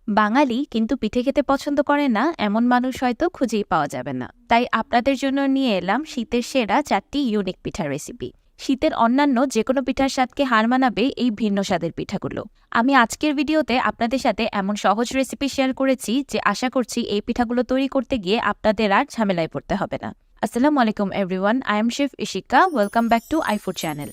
বাঙালি কিন্তু পিঠে খেতে পছন্দ করে না এমন মানুষ হয়তো খুঁজেই পাওয়া যাবে না। তাই আপনাদের জন্য নিয়ে এলাম শীতের সেরা 4টি ইউনিক পিঠার রেসিপি। শীতের অন্যান্য যে কোনো পিঠার স্বাদকে হার মানাবে এই ভিন্ন স্বাদের পিঠাগুলো। আমি আজকের ভিডিওতে আপনাদের সাথে এমন সহজ রেসিপি শেয়ার করেছি যে আশা করছি এই পিঠাগুলো তৈরি করতে গিয়ে আপনাদের আর ঝামেলায় পড়তে হবে না। আসসালামু আলাইকুম everyone, I am chef Ishika. Welcome back to আইফুড channel.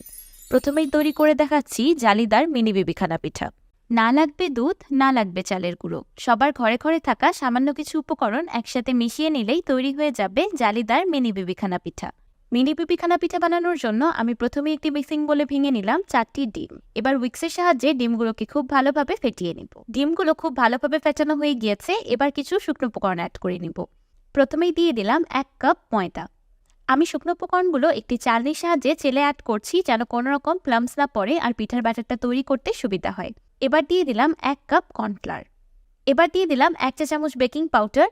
প্রথমেই তৈরি করে দেখাচ্ছি জালিদার মিনি বিবিখানা পিঠা। না লাগবে দুধ, না লাগবে চালের গুঁড়ো। সবার ঘরে ঘরে থাকা সামান্য কিছু উপকরণ একসাথে মিশিয়ে নিলেই তৈরি হয়ে যাবে জালিদার মিনি বিবিখানা পিঠা। মিনি বিবিখানা পিঠা বানানোর জন্য আমি প্রথমে একটি মিক্সিং বলে ভেঙে নিলাম 4টি ডিম। এবার উইক্সের সাহায্যে ডিমগুলোকে খুব ভালোভাবে ফেটিয়ে নিব। ডিমগুলো খুব ভালোভাবে ফেটানো হয়ে গিয়েছে। এবার কিছু শুকনো উপকরণ অ্যাড করে নিব। প্রথমেই দিয়ে দিলাম 1 কাপ ময়দা। আমি শুকনো উপকরণগুলো একটি চালনির সাহায্যে চেলে অ্যাড করছি যেন কোনো রকম প্লাম্পস না পড়ে আর পিঠার ব্যাটারটা তৈরি করতে সুবিধা হয়। এবার দিয়ে দিলাম 1 কাপ কর্নফ্লাওয়ার। এবার দিয়ে দিলাম 1 চা চামচ বেকিং পাউডার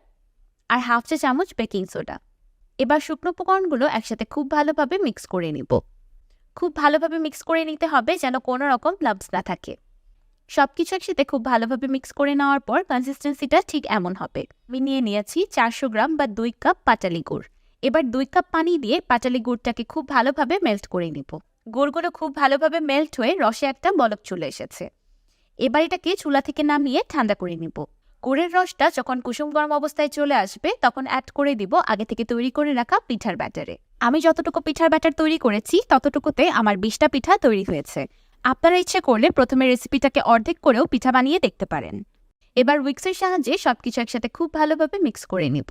আর 1/2 চা চামচ বেকিং সোডা। এবার শুকনো উপকরণগুলো একসাথে খুব ভালোভাবে মিক্স করে নিব। খুব ভালোভাবে মিক্স করে নিতে হবে যেন কোনো রকম লাম্পস না থাকে। সবকিছু একসাথে খুব ভালোভাবে মিক্স করে নেওয়ার পর কনসিস্টেন্সিটা ঠিক এমন হবে। আমি নিয়ে নিয়েছি 400 গ্রাম বা 2 কাপ পাটালি গুড়। এবার 2 কাপ পানি দিয়ে পাটালি গুড়টাকে খুব ভালোভাবে মেল্ট করে নিব। গুড়গুলো খুব ভালোভাবে মেল্ট হয়ে রসে একটা বলক চলে এসেছে। এবার এটাকে চুলা থেকে নামিয়ে ঠান্ডা করে নিব। গুড়ের রসটা যখন কুসুম গরম অবস্থায় চলে আসবে তখন অ্যাড করে দিব আগে থেকে তৈরি করে রাখা পিঠার ব্যাটারে। আমি যতটুকু পিঠার ব্যাটার তৈরি করেছি ততটুকুতে আমার 20টা পিঠা তৈরি হয়েছে। আপনারা ইচ্ছে করলে প্রথমে রেসিপিটাকে অর্ধেক করেও পিঠা বানিয়ে দেখতে পারেন। এবার উইক্সের সাহায্যে সবকিছু একসাথে খুব ভালোভাবে মিক্স করে নিব।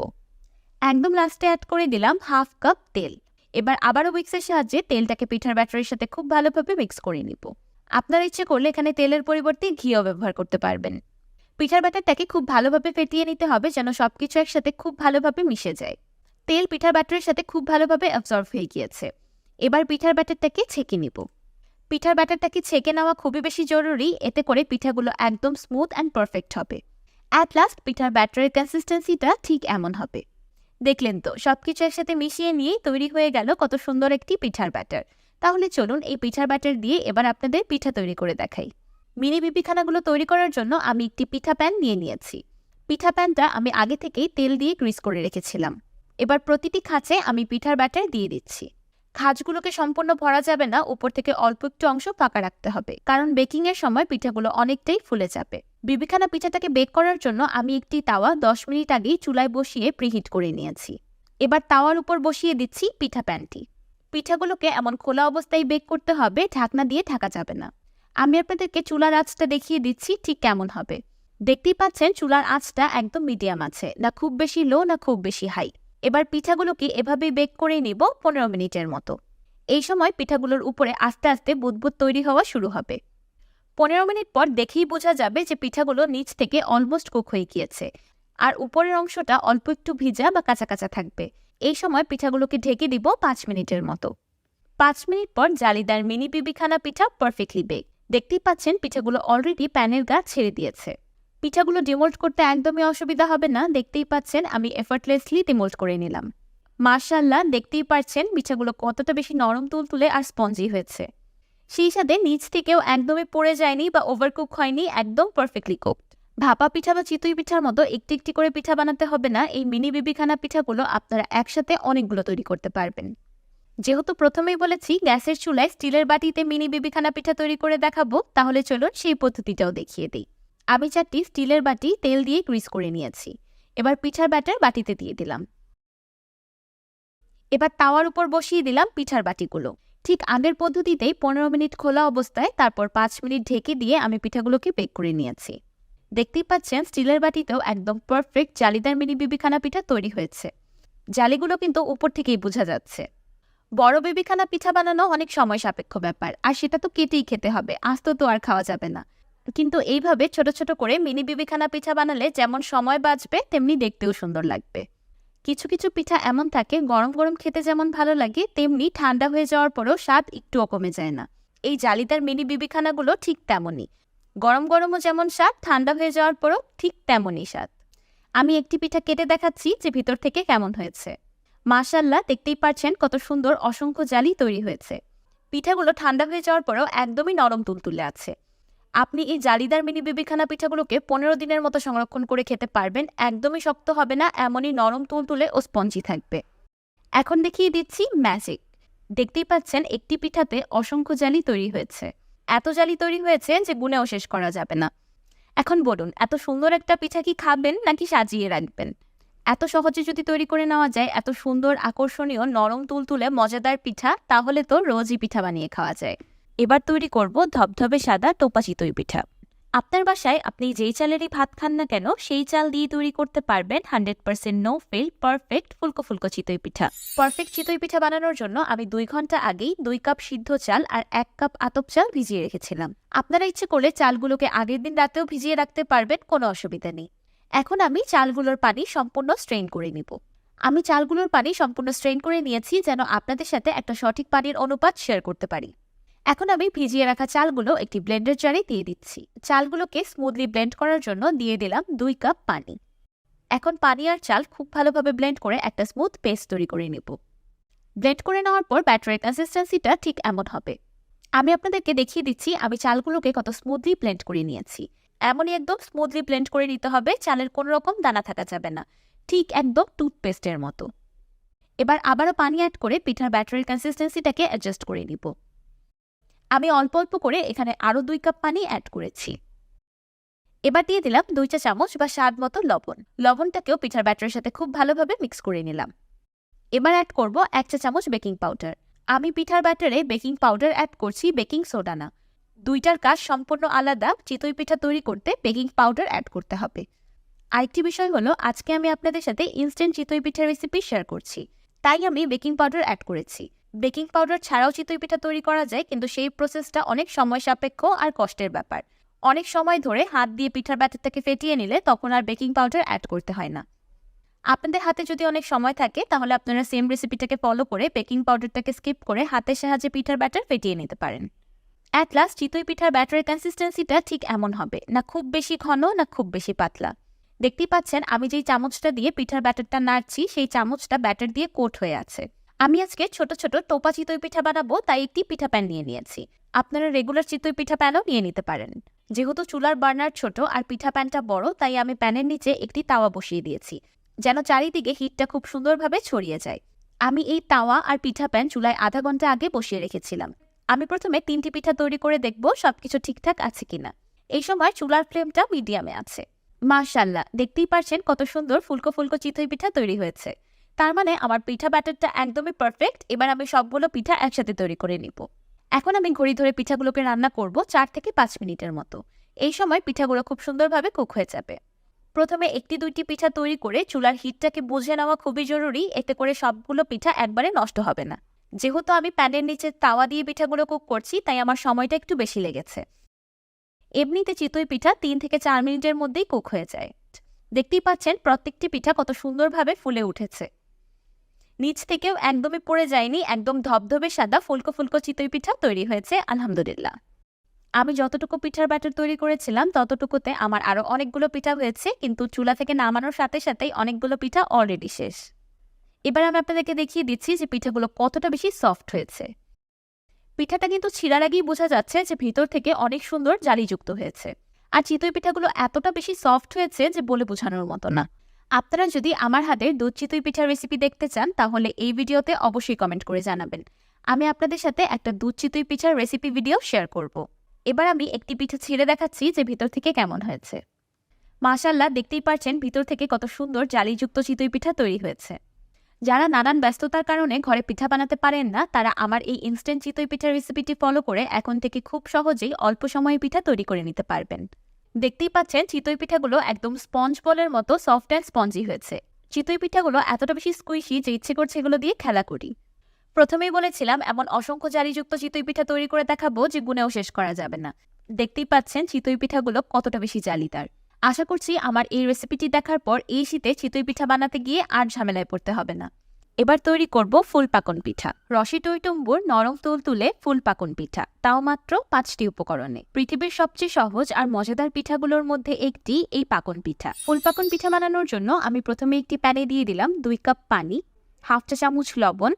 একদম লাস্টে অ্যাড করে দিলাম 1/2 কাপ তেল। এবার আবারও উইক্সের সাহায্যে তেলটাকে পিঠার ব্যাটারের সাথে খুব ভালোভাবে মিক্স করে নিব। আপনারা ইচ্ছে করলে এখানে তেলের পরিবর্তে ঘিও ব্যবহার করতে পারবেন। পিঠার ব্যাটারটাকে খুব ভালোভাবে ফেটিয়ে নিতে হবে যেন সবকিছু একসাথে খুব ভালোভাবে মিশে যায়। তেল পিঠার ব্যাটারের সাথে খুব ভালোভাবে অ্যাবজর্ব হয়ে গিয়েছে। এবার পিঠার ব্যাটারটাকে ছেঁকে নিব। পিঠার ব্যাটারটাকে ছেঁকে নেওয়া খুবই বেশি জরুরি, এতে করে পিঠাগুলো একদম স্মুথ অ্যান্ড পারফেক্ট হবে। অ্যাট লাস্ট পিঠার ব্যাটারের কনসিস্টেন্সিটা ঠিক এমন হবে। দেখলেন তো, সবকিছু একসাথে মিশিয়ে নিয়ে তৈরি হয়ে গেল কত সুন্দর একটি পিঠার ব্যাটার। তাহলে চলুন এই পিঠার ব্যাটার দিয়ে এবার আপনাদের পিঠা তৈরি করে দেখাই। মিনি বিবিখানাগুলো তৈরি করার জন্য আমি একটি পিঠা প্যান নিয়ে নিয়েছি। পিঠা প্যানটা আমি আগে থেকেই তেল দিয়ে গ্রিস করে রেখেছিলাম। এবার প্রতিটি খাঁচে আমি পিঠার ব্যাটার দিয়ে দিচ্ছি। খাঁজগুলোকে সম্পূর্ণ ভরা যাবে না, উপর থেকে অল্প একটু অংশ ফাঁকা রাখতে হবে, কারণ বেকিংয়ের সময় পিঠাগুলো অনেকটাই ফুলে যাবে। বিবিখানা পিঠাটাকে বেক করার জন্য আমি একটি তাওয়া 10 মিনিট আগেই চুলায় বসিয়ে প্রিহিট করে নিয়েছি। এবার তাওয়ার উপর বসিয়ে দিচ্ছি পিঠা প্যানটি। পিঠাগুলোকে এমন খোলা অবস্থায় বেক করতে হবে, ঢাকনা দিয়ে ঢাকা যাবে না। আমি আপনাদেরকে চুলার আঁচটা দেখিয়ে দিচ্ছি ঠিক কেমন হবে। দেখতেই পাচ্ছেন চুলার আঁচটা একদম মিডিয়াম আছে, না খুব বেশি লো না খুব বেশি হাই। এবার পিঠাগুলোকে এভাবেই বেক করে নিব 15 মিনিটের মতো। এই সময় পিঠাগুলোর উপরে আস্তে আস্তে বুদবুদ তৈরি হওয়া শুরু হবে। 15 মিনিট পর দেখেই বোঝা যাবে যে পিঠাগুলো নিচ থেকে অলমোস্ট কুক হয়ে গিয়েছে আর উপরের অংশটা অল্প একটু ভিজা বা কাঁচা কাঁচা থাকবে। এই সময় পিঠাগুলোকে ঢেকে দিব 5 মিনিটের মতো। 5 মিনিট পর জালিদার মিনি বিবিখানা পিঠা পারফেক্টলি বেক। দেখতেই পাচ্ছেন পিঠাগুলো অলরেডি প্যানের গা ছেড়ে দিয়েছে। পিঠাগুলো ডিমোল্ড করতে একদমই অসুবিধা হবে না। দেখতেই পাচ্ছেন আমি এফর্টলেসলি ডিমোল্ড করে নিলাম। মাশাআল্লাহ, দেখতেই পাচ্ছেন পিঠাগুলো কতটা বেশি নরম তুলতুলে আর স্পঞ্জি হয়েছে। সেই সাথে নিচ থেকেও একদমই পড়ে যায়নি বা ওভারকুক হয়নি, একদম পারফেক্টলি কুকড। ভাপা পিঠা বা চিতই পিঠার মতো একটি একটি করে পিঠা বানাতে হবে না। এই মিনি বিবিখানা পিঠাগুলো আপনারা একসাথে অনেকগুলো তৈরি করতে পারবেন। যেহেতু প্রথমেই বলেছি গ্যাসের চুলায় স্টিলের বাটিতে মিনি বিবিখানা পিঠা তৈরি করে দেখাবো, তাহলে চলুন সেই পদ্ধতিটাও দেখিয়ে দিই। আমি 4টি স্টিলের বাটি তেল দিয়ে গ্রিস করে নিয়েছি। এবার পিঠার ব্যাটার বাটিতে দিয়ে দিলাম। এবার তাওয়ার উপর বসিয়ে দিলাম পিঠার বাটিগুলো। ঠিক আগের পদ্ধতিতেই 15 মিনিট খোলা অবস্থায়, তারপর 5 মিনিট ঢেকে দিয়ে আমি পিঠাগুলোকে বেক করে নিয়েছি। দেখতেই পাচ্ছেন স্টিলের বাটিতেও একদম পারফেক্ট জালিদার মিনি বিবিখানা পিঠা তৈরি হয়েছে। জালিগুলো কিন্তু উপর থেকেই বোঝা যাচ্ছে। বড় বিবিখানা পিঠা বানানো অনেক সময় সাপেক্ষ ব্যাপার, আর সেটা তো কেটেই খেতে হবে, আস্ত তো আর খাওয়া যাবে না। কিন্তু এইভাবে ছোট ছোট করে মিনি বিবিখানা পিঠা বানালে যেমন সময় বাঁচবে তেমনি দেখতেও সুন্দর লাগবে। কিছু কিছু পিঠা এমন থাকে গরম গরম খেতে যেমন ভালো লাগে, তেমনি ঠান্ডা হয়ে যাওয়ার পরেও স্বাদ একটুও কমে যায় না। এই জালিদার মিনি বিবিখানাগুলো ঠিক তেমনই। গরম গরমও যেমন স্বাদ, ঠান্ডা হয়ে যাওয়ার পরেও ঠিক তেমনই স্বাদ। আমি একটি পিঠা কেটে দেখাচ্ছি যে ভিতর থেকে কেমন হয়েছে। মাশাআল্লাহ, দেখতেই পাচ্ছেন কত সুন্দর অসংখ্য জালি তৈরি হয়েছে। পিঠাগুলো ঠান্ডা হয়ে যাওয়ার পরেও একদমই নরম তুলতুলে আছে। আপনি এই জালিদার মিনি বেবিখানা পিঠাগুলোকে 15 দিনের মতো সংরক্ষণ করে খেতে পারবেন। একদমই শক্ত হবে না, এমনই নরম তুলতুলে ও স্পঞ্জি থাকবে। এখন দেখিয়ে দিচ্ছি ম্যাজিক। দেখতেই পাচ্ছেন একটি পিঠাতে অসংখ্য জালি তৈরি হয়েছে। এত জালি তৈরি হয়েছে যে গুনেও শেষ করা যাবে না। এখন বলুন, এত সুন্দর একটা পিঠা কি খাবেন নাকি সাজিয়ে রাখবেন? এত সহজে যদি তৈরি করে নেওয়া যায় এত সুন্দর, আকর্ষণীয়, নরম তুলতুলে মজাদার পিঠা, তাহলে তো রোজই পিঠা বানিয়ে খাওয়া যায়। এবার তৈরি করব ধবধবে সাদা টোপা চিতই পিঠা। আপনার বাসায় আপনি যেই চালেরই ভাত খান না কেন সেই চাল দিয়ে তৈরি করতে পারবেন 100% নো ফেল পারফেক্ট ফুলকো ফুলকো চিতই পিঠা। পারফেক্ট চিতই পিঠা বানানোর জন্য আমি 2 ঘন্টা আগেই 2 কাপ সিদ্ধ চাল আর 1 কাপ আতপ চাল ভিজিয়ে রেখেছিলাম। আপনারা ইচ্ছে করলে চালগুলোকে আগের দিন রাতেও ভিজিয়ে রাখতে পারবেন, কোনো অসুবিধা নেই। এখন আমি চালগুলোর পানি সম্পূর্ণ স্ট্রেইন করে নিব। আমি চালগুলোর পানি সম্পূর্ণ স্ট্রেইন করে নিয়েছি যেন আপনাদের সাথে একটা সঠিক পানির অনুপাত শেয়ার করতে পারি। এখন আমি ভিজিয়ে রাখা চালগুলো একটি ব্লেন্ডার জারে দিয়ে দিচ্ছি। চালগুলোকে স্মুথলি ব্লেন্ড করার জন্য দিয়ে দিলাম 2 কাপ পানি। এখন পানি আর চাল খুব ভালোভাবে ব্লেন্ড করে একটা স্মুথ পেস্ট তৈরি করে নেব। ব্লেন্ড করে নেওয়ার পর ব্যাটারের কনসিস্টেন্সিটা ঠিক এমন হবে। আমি আপনাদেরকে দেখিয়ে দিচ্ছি আমি চালগুলোকে কত স্মুথলি ব্লেন্ড করে নিয়েছি। এমনই একদম স্মুথলি ব্লেন্ড করে নিতে হবে, চালের কোনো রকম দানা থাকা যাবে না, ঠিক একদম টুথপেস্টের মতো। এবার আবারও পানি অ্যাড করে পিঠার ব্যাটারের কনসিস্টেন্সিটাকে অ্যাডজাস্ট করে নিব। আমি অল্প অল্প করে এখানে আরও 2 কাপ পানি অ্যাড করেছি। এবার দিয়ে দিলাম 2 চা চামচ বা স্বাদ মতো লবণ। লবণটাকেও পিঠার ব্যাটারের সাথে খুব ভালোভাবে মিক্স করে নিলাম। এবার অ্যাড করব 1 চা চামচ বেকিং পাউডার। আমি পিঠার ব্যাটারে বেকিং পাউডার অ্যাড করছি, বেকিং সোডা না। দুইটার কাজ সম্পূর্ণ আলাদা। চিতই পিঠা তৈরি করতে বেকিং পাউডার অ্যাড করতে হবে। আরেকটি বিষয় হলো, আজকে আমি আপনাদের সাথে ইনস্ট্যান্ট চিতই পিঠার রেসিপি শেয়ার করছি, তাই আমি বেকিং পাউডার অ্যাড করেছি। বেকিং পাউডার ছাড়াও চিতই পিঠা তৈরি করা যায়, কিন্তু সেই প্রসেসটা অনেক সময় সাপেক্ষ আর কষ্টের ব্যাপার। অনেক সময় ধরে হাত দিয়ে পিঠার ব্যাটারটাকে ফেটিয়ে নিলে তখন আর বেকিং পাউডার অ্যাড করতে হয় না। আপনাদের হাতে যদি অনেক সময় থাকে তাহলে আপনারা সেম রেসিপিটাকে ফলো করে বেকিং পাউডারটাকে স্কিপ করে হাতের সাহায্যে পিঠার ব্যাটার ফেটিয়ে নিতে পারেন। অ্যাট লাস্ট চিতই পিঠার ব্যাটারের কনসিস্টেন্সিটা ঠিক এমন হবে, না খুব বেশি ঘন না খুব বেশি পাতলা। দেখতেই পাচ্ছেন আমি যেই চামচটা দিয়ে পিঠার ব্যাটারটা নাড়ছি সেই চামচটা ব্যাটার দিয়ে কোট হয়ে আছে। আমি আজকে ছোট ছোট টোপা চিতই পিঠা বানাবো, তাই একটি পিঠা প্যান নিয়ে নিয়েছি। আপনারা রেগুলার চিতই পিঠা প্যানও নিয়ে নিতে পারেন। যেহেতু চুলার বার্নার ছোট আর পিঠা প্যানটা বড়, তাই আমি প্যানের নিচে একটি তাওয়া বসিয়ে দিয়েছি যেন চারিদিকে হিটটা খুব সুন্দরভাবে ছড়িয়ে যায়। আমি এই তাওয়া আর পিঠা প্যান চুলায় আধা ঘন্টা আগে বসিয়ে রেখেছিলাম। আমি প্রথমে 3টি পিঠা তৈরি করে দেখব সবকিছু ঠিকঠাক আছে কিনা। এই সময় চুলার ফ্লেমটা মিডিয়ামে আছে। মাশাআল্লাহ, দেখতেই পারছেন কত সুন্দর ফুলকো ফুলকো চিতই পিঠা তৈরি হয়েছে। তার মানে আমার পিঠা ব্যাটারটা একদমই পারফেক্ট। এবার আমি সবগুলো পিঠা একসাথে তৈরি করে নিব। এখন আমি ঘড়ি ধরে পিঠাগুলোকে রান্না করব 4 থেকে 5 মিনিটের মতো। এই সময় পিঠাগুলো খুব সুন্দরভাবে কুক হয়ে যাবে। প্রথমে 1-2টি পিঠা তৈরি করে চুলার হিটটাকে বুঝে নেওয়া খুবই জরুরি, এতে করে সবগুলো পিঠা একবারে নষ্ট হবে না। যেহেতু আমি প্যানের নিচে তাওয়া দিয়ে পিঠাগুলো কুক করছি, তাই আমার সময়টা একটু বেশি লেগেছে। এমনিতে চিতই পিঠা 3 থেকে 4 মিনিটের মধ্যেই কুক হয়ে যায়। দেখতেই পাচ্ছেন প্রত্যেকটি পিঠা কত সুন্দরভাবে ফুলে উঠেছে। নিচ থেকেও একদমই পড়ে যায়নি, একদম ধবধবে সাদা ফুলকো ফুলকো চিতই পিঠা তৈরি হয়েছে আলহামদুলিল্লাহ। আমি যতটুকু পিঠার ব্যাটার তৈরি করেছিলাম ততটুকুতে আমার আরো অনেকগুলো পিঠা হয়েছে, কিন্তু চুলা থেকে নামানোর সাথে সাথেই অনেকগুলো পিঠা অলরেডি শেষ। এবার আমি আপনাদেরকে দেখিয়ে দিচ্ছি যে পিঠাগুলো কতটা বেশি সফট হয়েছে। পিঠাটা কিন্তু ছিঁড়ার আগেই বোঝা যাচ্ছে যে ভিতর থেকে অনেক সুন্দর জালিযুক্ত হয়েছে। আর চিতই পিঠাগুলো এতটা বেশি সফট হয়েছে যে বলে বোঝানোর মতো না। আপনারা যদি আমার হাতের দুধ চিতই পিঠার রেসিপি দেখতে চান তাহলে এই ভিডিওতে অবশ্যই কমেন্ট করে জানাবেন। আমি আপনাদের সাথে একটা দুধ চিতই পিঠার রেসিপি ভিডিও শেয়ার করব। এবার আমি একটি পিঠা ছিঁড়ে দেখাচ্ছি যে ভিতর থেকে কেমন হয়েছে। মাশাআল্লাহ, দেখতেই পারছেন ভিতর থেকে কত সুন্দর জালিযুক্ত চিতই পিঠা তৈরি হয়েছে। যারা নানান ব্যস্ততার কারণে ঘরে পিঠা বানাতে পারেন না, তারা আমার এই ইনস্ট্যান্ট চিতই পিঠার রেসিপিটি ফলো করে এখন থেকে খুব সহজেই অল্প সময়ে পিঠা তৈরি করে নিতে পারবেন। দেখতেই পাচ্ছেন চিতই পিঠাগুলো একদম স্পঞ্জ বলের মতো সফট অ্যান্ড স্পঞ্জি হয়েছে। চিতই পিঠাগুলো এতটা বেশি স্কুইশি যে ইচ্ছে করছে এগুলো দিয়ে খেলা করি। প্রথমেই বলেছিলাম এমন অসংখ্য জালিযুক্ত চিতই পিঠা তৈরি করে দেখাবো যে গুনেও শেষ করা যাবে না। দেখতেই পাচ্ছেন চিতই পিঠাগুলো কতটা বেশি জালিদার। আশা করছি আমার এই রেসিপিটি দেখার পর এই শীতে চিতই পিঠা বানাতে গিয়ে আর ঝামেলায় পড়তে হবে না। এবার তৈরি করব ফুল পাকন পিঠা। রসে টইটুম্বুর নরম তুলতুলে ফুল পাকন পিঠা, তাও মাত্র 5টি উপকরণে। পৃথিবীর সবচেয়ে সহজ আর মজাদার পিঠাগুলোর মধ্যে একটি এই পাকন পিঠা। ফুল পাকন পিঠা বানানোর জন্য আমি প্রথমে একটি প্যানে দিয়ে দিলাম 2 কাপ পানি, 1/2 চা চামচ লবণ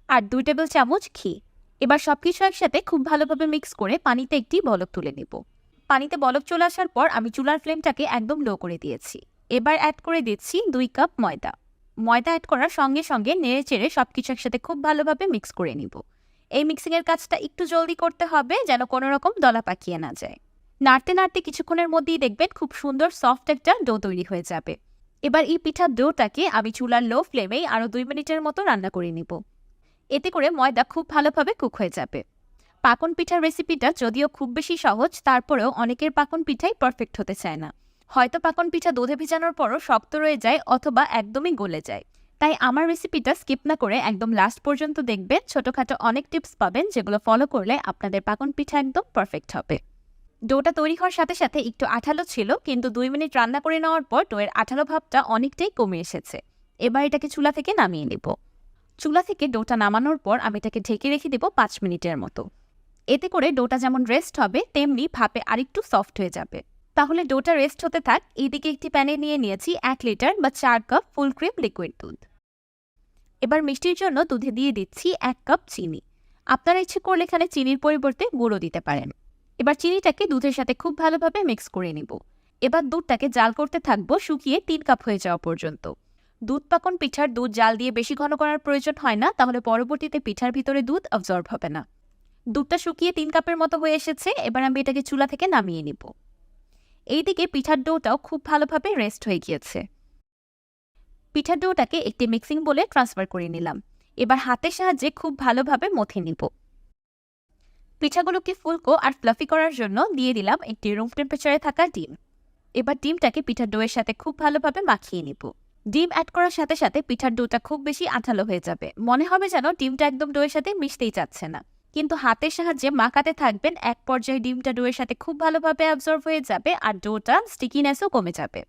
আর 2 টেবিল চামচ ঘি। এবার সবকিছু একসাথে খুব ভালোভাবে মিক্স করে পানিতে একটি বলক তুলে নেব। পানিতে বলক চলে আসার পর আমি চুলার ফ্লেমটাকে একদম লো করে দিয়েছি। এবার অ্যাড করে দিচ্ছি 2 কাপ ময়দা। ময়দা অ্যাড করার সঙ্গে সঙ্গে নেড়ে চেড়ে সবকিছু একসাথে খুব ভালোভাবে মিক্স করে নিব। এই মিক্সিংয়ের কাজটা একটু জলদি করতে হবে যেন কোনো রকম দলা পাকিয়ে না যায়। নাড়তে নাড়তে কিছুক্ষণের মধ্যেই দেখবেন খুব সুন্দর সফট একটা ডো তৈরি হয়ে যাবে। এবার এই পিঠার ডোটাকে আমি চুলার লো ফ্লেমেই আরও 2 মিনিটের মতো রান্না করে নিব। এতে করে ময়দা খুব ভালোভাবে কুক হয়ে যাবে। পাকন পিঠার রেসিপিটা যদিও খুব বেশি সহজ, তারপরেও অনেকের পাকন পিঠাই পারফেক্ট হতে চায় না। হয়তো পাকন পিঠা দুধে ভিজানোর পরও শক্ত রয়ে যায় অথবা একদমই গলে যায়। তাই আমার রেসিপিটা স্কিপ না করে একদম লাস্ট পর্যন্ত দেখবেন। ছোটোখাটো অনেক টিপস পাবেন যেগুলো ফলো করলে আপনাদের পাকন পিঠা একদম পারফেক্ট হবে। ডোটা তৈরি হওয়ার সাথে সাথে একটু আঠালো ছিল, কিন্তু 2 মিনিট রান্না করে নেওয়ার পর ডোয়ের আঠালো ভাবটা অনেকটাই কমে এসেছে। এবার এটাকে চুলা থেকে নামিয়ে নেব। চুলা থেকে ডোটা নামানোর পর আমি এটাকে ঢেকে রেখে দেব 5 মিনিটের মতো। এতে করে ডোটা যেমন রেস্ট হবে তেমনি ভাপে আরেকটু সফট হয়ে যাবে। তাহলে ডোটা রেস্ট হতে থাক। এইদিকে একটি প্যানে নিয়ে নিয়েছি 1 লিটার বা 4 কাপ ফুল ক্রিম লিকুইড দুধ। এবার মিষ্টির জন্য দুধে দিয়ে দিচ্ছি 1 কাপ চিনি। আপনারা ইচ্ছে করলে এখানে চিনির পরিবর্তে গুঁড়ো দিতে পারেন। এবার চিনিটাকে দুধের সাথে খুব ভালোভাবে মিক্স করে নিব। এবার দুধটাকে জাল করতে থাকবো শুকিয়ে 3 কাপ হয়ে যাওয়া পর্যন্ত। দুধ পাকন পিঠার দুধ জাল দিয়ে বেশি ঘন করার প্রয়োজন হয় না, তাহলে পরবর্তীতে পিঠার ভিতরে দুধ অবজর্ব হবে না। দুধটা শুকিয়ে 3 কাপের মতো হয়ে এসেছে। এবার আমি এটাকে চুলা থেকে নামিয়ে নিব। এইদিকে পিঠার ডোটাও খুব ভালোভাবে রেস্ট হয়ে গিয়েছে। পিঠার ডোটাকে একটি মিক্সিং বোলে ট্রান্সফার করে নিলাম। এবার হাতের সাহায্যে খুব ভালোভাবে মথে নিব। পিঠাগুলোকে ফুলকো আর ফ্লাফি করার জন্য দিয়ে দিলাম একটি রুম টেম্পারেচারে থাকা ডিম। এবার ডিমটাকে পিঠার ডোয়ের সাথে খুব ভালোভাবে মাখিয়ে নিব। ডিম অ্যাড করার সাথে সাথে পিঠার ডোটা খুব বেশি আঠালো হয়ে যাবে, মনে হবে যেন ডিমটা একদম ডোয়ের সাথে মিশতেই চাচ্ছে না। কিন্তু হাতের সাহায্যে মাখাতে থাকবেন, এক পর্যায়ে ডিমটা ডোয়ের সাথে খুব ভালোভাবে অ্যাবজর্ব হয়ে যাবে আর ডোটা স্টিকিনেসও কমে যাবে।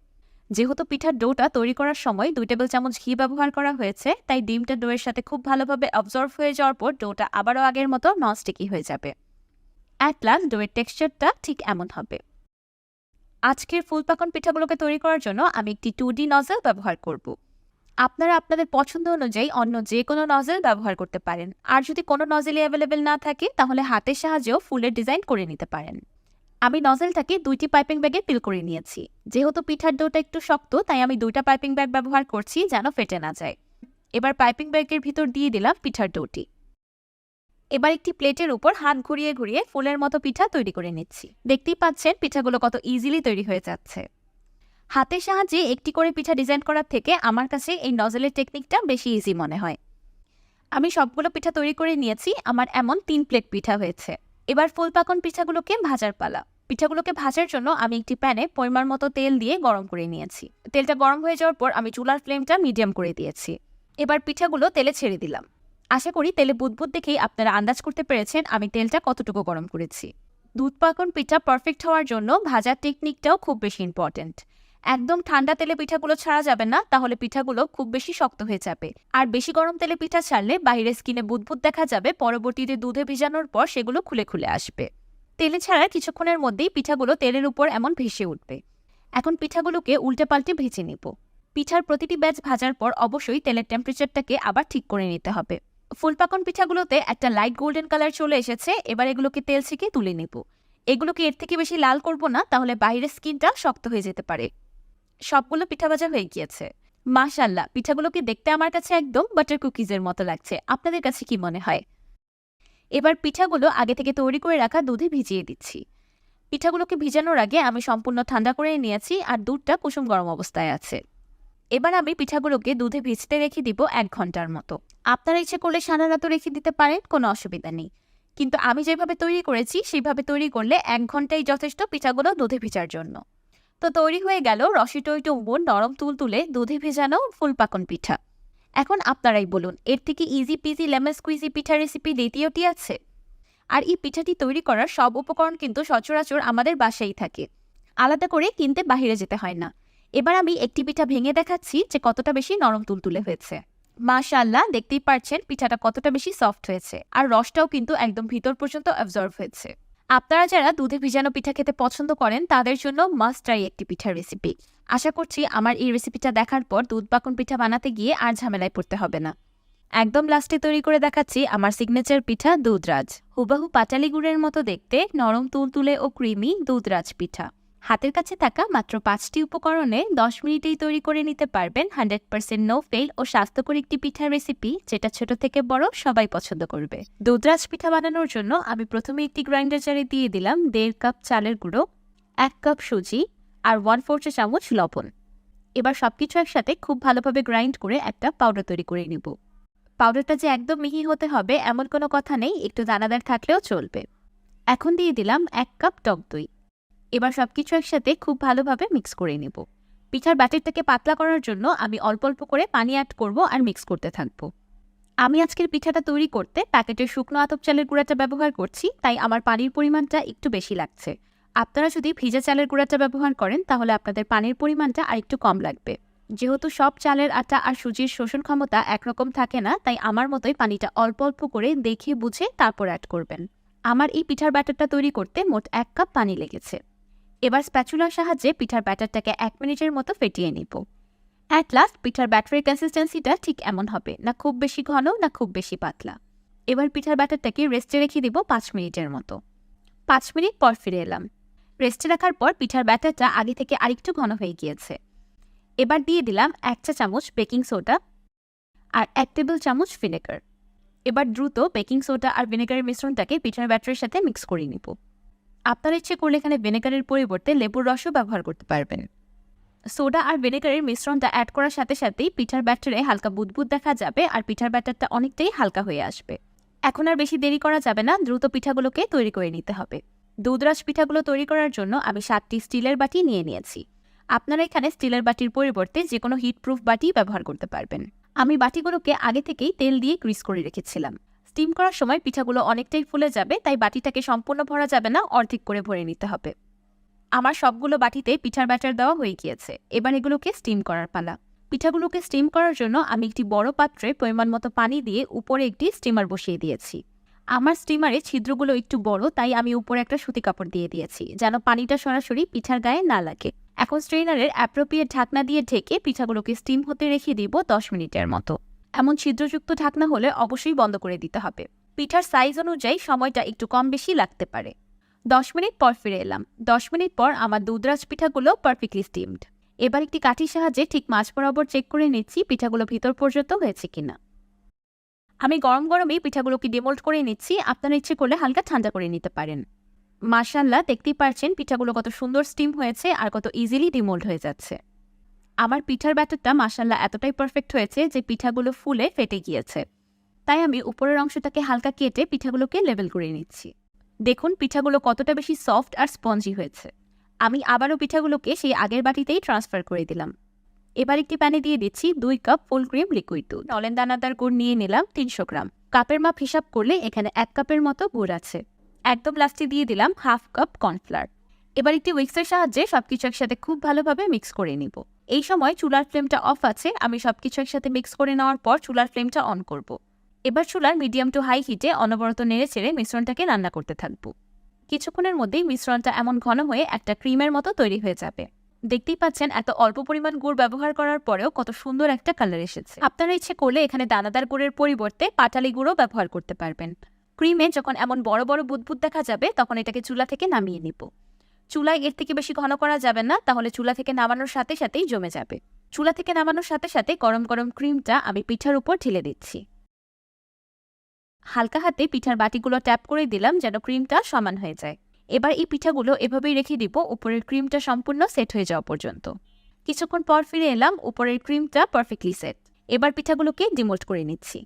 যেহেতু পিঠার ডোটা তৈরি করার সময় 2 টেবিল চামচ ঘি ব্যবহার করা হয়েছে, তাই ডিমটা ডোয়ের সাথে খুব ভালোভাবে অবজর্ভ হয়ে যাওয়ার পর ডোটা আবারও আগের মতো নন স্টিকি হয়ে যাবে। অ্যাট লাস্ট ডোয়ের টেক্সচারটা ঠিক এমন হবে। আজকের ফুল পাকন পিঠাগুলোকে তৈরি করার জন্য আমি একটি 2D নজল ব্যবহার করব। আপনারা আপনাদের পছন্দ অনুযায়ী অন্য যে কোনো নজল ব্যবহার করতে পারেন। আর যদি কোনো নজলই অ্যাভেলেবেল না থাকে তাহলে হাতের সাহায্যেও ফুলের ডিজাইন করে নিতে পারেন। আমি নজলটাকে 2টি পাইপিং ব্যাগে ফিল করে নিয়েছি। যেহেতু পিঠার ডোটা একটু শক্ত, তাই আমি 2টা পাইপিং ব্যাগ ব্যবহার করছি যেন ফেটে না যায়। এবার পাইপিং ব্যাগের ভিতর দিয়ে দিলাম পিঠার ডোটি। এবার একটি প্লেটের উপর হাত ঘুরিয়ে ঘুরিয়ে ফুলের মতো পিঠা তৈরি করে নিচ্ছি। দেখতেই পাচ্ছেন পিঠাগুলো কত ইজিলি তৈরি হয়ে যাচ্ছে। হাতের সাহায্যে একটি করে পিঠা ডিজাইন করার থেকে আমার কাছে এই নজলের টেকনিকটা বেশি ইজি মনে হয়। আমি সবগুলো পিঠা তৈরি করে নিয়েছি। আমার এমন 3 প্লেট পিঠা হয়েছে। এবার ফুল পাকন পিঠাগুলোকে ভাজার পালা। পিঠাগুলোকে ভাজার জন্য আমি একটি প্যানে পরিমাণ মতো তেল দিয়ে গরম করে নিয়েছি। তেলটা গরম হয়ে যাওয়ার পর আমি চুলার ফ্লেমটা মিডিয়াম করে দিয়েছি। এবার পিঠাগুলো তেলে ছেড়ে দিলাম। আশা করি তেলে বুদবুদ দেখেই আপনারা আন্দাজ করতে পেরেছেন আমি তেলটা কতটুকু গরম করেছি। দুধ পাকন পিঠা পারফেক্ট হওয়ার জন্য ভাজার টেকনিকটাও খুব বেশি ইম্পর্টেন্ট। একদম ঠান্ডা তেলে পিঠাগুলো ছাড়া যাবে না, তাহলে পিঠাগুলো খুব বেশি শক্ত হয়ে যাবে। আর বেশি গরম তেলে পিঠা ছাড়লে বাইরের স্কিনে বুদবুদ দেখা যাবে, পরবর্তীতে দুধে ভিজানোর পর সেগুলো খুলে খুলে আসবে। তেলে ছাড়ার কিছুক্ষণের মধ্যেই পিঠাগুলো তেলের উপর এমন ভেসে উঠবে। এখন পিঠাগুলোকে উল্টে পাল্টে ভেজে নিব। পিঠার প্রতিটি ব্যাচ ভাজার পর অবশ্যই তেলের টেম্পারেচারটাকে আবার ঠিক করে নিতে হবে। ফুল পাকন পিঠাগুলোতে একটা লাইট গোল্ডেন কালার চলে এসেছে। এবার এগুলোকে তেল থেকে তুলে নেব। এগুলোকে এর থেকে বেশি লাল করব না, তাহলে বাইরের স্কিনটা শক্ত হয়ে যেতে পারে। সবগুলো পিঠা ভাজা হয়ে গিয়েছে। মাশাআল্লাহ, পিঠাগুলোকে দেখতে আমার কাছে একদম বাটার কুকিজের মতো লাগছে। আপনাদের কাছে কি মনে হয়? এবার পিঠাগুলো আগে থেকে তৈরি করে রাখা দুধে ভিজিয়ে দিচ্ছি। পিঠাগুলোকে ভিজানোর আগে আমি সম্পূর্ণ ঠান্ডা করে নিয়েছি আর দুধটা কুসুম গরম অবস্থায় আছে। এবার আমি পিঠাগুলোকে দুধে ভিজতে রেখে দিব 1 ঘন্টার মতো। আপনারা ইচ্ছে করলে সারা রাতও রেখে দিতে পারেন, কোনো অসুবিধা নেই। কিন্তু আমি যেভাবে তৈরি করেছি সেইভাবে তৈরি করলে 1 ঘন্টাই যথেষ্ট পিঠাগুলো দুধে ভিজার জন্য। তো তৈরি হয়ে গেল রসে টইটুম্বুর নরম তুলতুলে দুধে ভেজানো ফুল পাকন পিঠা। এখন আপনারাই বলুন, এর থেকে ইজি পিজি লেমন স্কুইজি পিঠা রেসিপি দ্বিতীয়টি আছে? আর এই পিঠাটি তৈরি করার সব উপকরণ কিন্তু সচরাচর আমাদের বাসায় থাকে, আলাদা করে কিনতে বাহিরে যেতে হয় না। এবার আমি একটি পিঠা ভেঙে দেখাচ্ছি যে কতটা বেশি নরম তুলতুলে হয়েছে। মাশাআল্লাহ, দেখতেই পারছেন পিঠাটা কতটা বেশি সফট হয়েছে আর রসটাও কিন্তু একদম ভিতর পর্যন্ত অ্যাবজর্ব হয়েছে। আপনারা যারা দুধে ভিজানো পিঠা খেতে পছন্দ করেন তাদের জন্য মাস্ট ট্রাই একটি পিঠার রেসিপি। আশা করছি আমার এই রেসিপিটা দেখার পর দুধ পাকন পিঠা বানাতে গিয়ে আর ঝামেলায় পড়তে হবে না। একদম লাস্টে তৈরি করে দেখাচ্ছি আমার সিগনেচার পিঠা দুধরাজ। হুবাহু পাটালি গুড়ের মতো দেখতে, নরম তুলতুলে ও ক্রিমি দুধরাজ পিঠা। হাতের কাছে থাকা মাত্র 5টি উপকরণে 10 মিনিটেই তৈরি করে নিতে পারবেন 100% নো ফেল ও স্বাস্থ্যকর একটি পিঠার রেসিপি, যেটা ছোট থেকে বড় সবাই পছন্দ করবে। দুধরাজ পিঠা বানানোর জন্য আমি প্রথমে একটি গ্রাইন্ডার জারে দিয়ে দিলাম 1.5 কাপ চালের গুঁড়ো, 1 কাপ সুজি আর 1/4 চা চামচ লবণ। এবার সবকিছু একসাথে খুব ভালোভাবে গ্রাইন্ড করে একটা পাউডার তৈরি করে নিব। পাউডারটা যে একদম মিহি হতে হবে এমন কোনো কথা নেই, একটু দানাদার থাকলেও চলবে। এখন দিয়ে দিলাম 1 কাপ টক দই। এবার সবকিছু একসাথে খুব ভালোভাবে মিক্স করে নেব। পিঠার ব্যাটারটাকে পাতলা করার জন্য আমি অল্প অল্প করে পানি অ্যাড করব আর মিক্স করতে থাকবো। আমি আজকের পিঠাটা তৈরি করতে প্যাকেটের শুকনো আতপ চালের গুঁড়াটা ব্যবহার করছি, তাই আমার পানির পরিমাণটা একটু বেশি লাগছে। আপনারা যদি ভিজা চালের গুঁড়াটা ব্যবহার করেন তাহলে আপনাদের পানির পরিমাণটা আরেকটু কম লাগবে। যেহেতু সব চালের আটা আর সুজির শোষণ ক্ষমতা একরকম থাকে না, তাই আমার মতোই পানিটা অল্প অল্প করে দেখে বুঝে তারপর অ্যাড করবেন। আমার এই পিঠার ব্যাটারটা তৈরি করতে মোট 1 কাপ পানি লেগেছে। এবার স্প্যাচুলার সাহায্যে পিঠার ব্যাটারটাকে 1 মিনিটের মতো ফেটিয়ে নিব। অ্যাট লাস্ট পিঠার ব্যাটারের কনসিস্টেন্সিটা ঠিক এমন হবে, না খুব বেশি ঘন না খুব বেশি পাতলা। এবার পিঠার ব্যাটারটাকে রেস্টে রেখে দিব 5 মিনিটের মতো। 5 মিনিট পর ফিরে এলাম। রেস্টে রাখার পর পিঠার ব্যাটারটা আগে থেকে আরেকটু ঘন হয়ে গিয়েছে। এবার দিয়ে দিলাম 1 চা চামচ বেকিং সোডা আর 1 টেবিল চামচ ভিনেগার। এবার দ্রুত বেকিং সোডা আর ভিনেগারের মিশ্রণটাকে পিঠার ব্যাটারের সাথে মিক্স করে নিব। আপনার ইচ্ছে করলে এখানে ভিনেগারের পরিবর্তে লেবুর রসও ব্যবহার করতে পারবেন। সোডা আর ভিনেগারের মিশ্রণটা অ্যাড করার সাথে সাথেই পিঠার ব্যাটারে হালকা বুদবুদ দেখা যাবে আর পিঠার ব্যাটারটা অনেকটাই হালকা হয়ে আসবে। এখন আর বেশি দেরি করা যাবে না, দ্রুত পিঠাগুলোকে তৈরি করে নিতে হবে। দুধরাজ পিঠাগুলো তৈরি করার জন্য আমি 7টি স্টিলের বাটি নিয়ে নিয়েছি। আপনারা এখানে স্টিলের বাটির পরিবর্তে যে কোনো হিটপ্রুফ বাটি ব্যবহার করতে পারবেন। আমি বাটিগুলোকে আগে থেকেই তেল দিয়ে গ্রিস করে রেখেছিলাম। স্টিম করার সময় পিঠাগুলো অনেকটাই ফুলে যাবে, তাই বাটিটাকে সম্পূর্ণ ভরা যাবে না, অর্ধেক করে ভরে নিতে হবে। আমার সবগুলো বাটিতে পিঠার ব্যাটার দেওয়া হয়ে গিয়েছে। এবার এগুলোকে স্টিম করার পালা। পিঠাগুলোকে স্টিম করার জন্য আমি একটি বড় পাত্রে পরিমাণ মতো পানি দিয়ে উপরে একটি স্টিমার বসিয়ে দিয়েছি। আমার স্টিমারে ছিদ্রগুলো একটু বড়, তাই আমি উপরে একটা সুতি কাপড় দিয়ে দিয়েছি, যেন পানিটা সরাসরি পিঠার গায়ে না লাগে। এখন স্ট্রেনারের অ্যাপ্রোপ্রিয়েট ঢাকনা দিয়ে ঢেকে পিঠাগুলোকে স্টিম হতে রেখে দিব 10 মিনিটের মতো। এমন ছিদ্রযুক্ত ঢাকনা হলে অবশ্যই বন্ধ করে দিতে হবে। পিঠার সাইজ অনুযায়ী সময়টা একটু কম বেশি লাগতে পারে। 10 মিনিট পর ফিরে এলাম। 10 মিনিট পর আমার দুধরাজ পিঠাগুলো পারফেক্টলি স্টিমড। এবার একটি কাঠির সাহায্যে ঠিক মাঝ বরাবর চেক করে নিচ্ছি পিঠাগুলো ভিতর পর্যন্ত হয়েছে কিনা। আমি গরম গরমেই পিঠাগুলোকে ডিমোল্ড করে নিচ্ছি, আপনারা ইচ্ছে করলে হালকা ঠান্ডা করে নিতে পারেন। মাশাআল্লাহ, দেখতেই পারছেন পিঠাগুলো কত সুন্দর স্টিম হয়েছে আর কত ইজিলি ডিমোল্ড হয়ে যাচ্ছে। আমার পিঠার ব্যাটারটা মাশাআল্লাহ এতটাই পারফেক্ট হয়েছে যে পিঠাগুলো ফুলে ফেটে গিয়েছে। তাই আমি উপরের অংশটাকে হালকা কেটে পিঠাগুলোকে লেভেল করে নিচ্ছি। দেখুন পিঠাগুলো কতটা বেশি সফট আর স্পঞ্জি হয়েছে। আমি আবারও পিঠাগুলোকে সেই আগের বাটিতেই ট্রান্সফার করে দিলাম। এবার একটি প্যানে দিয়ে দিচ্ছি 2 কাপ ফুল ক্রিম লিকুইড দুধ। নলেন দানাদার গুড় নিয়ে নিলাম 300 গ্রাম। কাপের মাপ হিসাব করলে এখানে 1 কাপের মতো গুড় আছে। একদম লাস্টে দিয়ে দিলাম 1/2 কাপ কর্নফ্লাওয়ার। এবার একটি উইক্সের সাহায্যে সবকিছু একসাথে খুব ভালোভাবে মিক্স করে নিব। এই সময় চুলার ফ্লেমটা অফ আছে। আমি সবকিছু একসাথে মিক্স করে নেওয়ার পর চুলার ফ্লেমটা অন করব। এবার চুলার মিডিয়াম টু হাই হিটে অনবরত নেড়ে চেড়ে মিশ্রণটাকে রান্না করতে থাকব। কিছুক্ষণের মধ্যেই মিশ্রণটা এমন ঘন হয়ে একটা ক্রিমের মতো তৈরি হয়ে যাবে। দেখতেই পাচ্ছেন এত অল্প পরিমাণ গুড় ব্যবহার করার পরেও কত সুন্দর একটা কালার এসেছে। আপনারা ইচ্ছে করলে এখানে দানাদার গুড়ের পরিবর্তে পাটালি গুঁড়ো ব্যবহার করতে পারবেন। ক্রিমে যখন এমন বড় বড় বুদবুদ দেখা যাবে তখন এটাকে চুলা থেকে নামিয়ে নিব। চুলায় এর থেকে বেশি ঘন করা যাবে না, তাহলে চুলা থেকে নামানোর সাথে সাথেই জমে যাবে। চুলা থেকে নামানোর সাথে সাথে গরম গরম ক্রিমটা আমি পিঠার উপর ঢেলে দিচ্ছি। হালকা হাতে পিঠার বাটিগুলো ট্যাপ করে দিলাম যেন ক্রিমটা সমান হয়ে যায়। এবার এই পিঠাগুলো এভাবেই রেখে দিব উপরের ক্রিমটা সম্পূর্ণ সেট হয়ে যাওয়া পর্যন্ত। কিছুক্ষণ পর ফিরে এলাম, উপরের ক্রিমটা পারফেক্টলি সেট। এবার পিঠাগুলোকে ডিমোল্ড করে নিচ্ছি।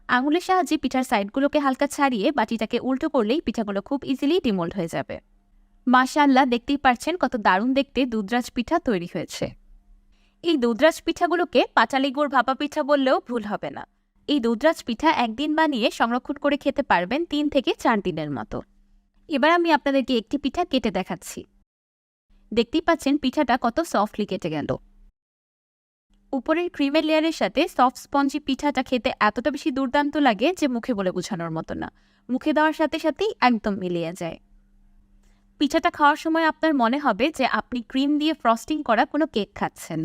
আঙুলের সাহায্যে পিঠার সাইডগুলোকে হালকা ছাড়িয়ে বাটিটাকে উল্টো করলেই পিঠাগুলো খুব ইজিলি ডিমোল্ড হয়ে যাবে। মাশাআল্লাহ, দেখতেই পারছেন কত দারুণ দেখতে দুধরাজ পিঠা তৈরি হয়েছে। এই দুধরাজ পিঠাগুলোকে পাটালি গুড় ভাপা পিঠা বললেও ভুল হবে না। এই দুধরাজ পিঠা একদিন বানিয়ে সংরক্ষণ করে খেতে পারবেন 3 থেকে 4 দিনের মতো। এবার আমি আপনাদেরকে একটি পিঠা কেটে দেখাচ্ছি। দেখতেই পাচ্ছেন পিঠাটা কত সফটলি কেটে গেল। উপরের ক্রিমের লেয়ারের সাথে সফট স্পঞ্জি পিঠাটা খেতে এতটা বেশি দুর্দান্ত লাগে যে মুখে বলে বোঝানোর মতো না। মুখে দেওয়ার সাথে সাথেই একদম মিলিয়ে যায়। পিঠাটা খাওয়ার সময় আপনার মনে হবে যে আপনি ক্রিম দিয়ে ফ্রস্টিং করা কোনো কেক খাচ্ছেন।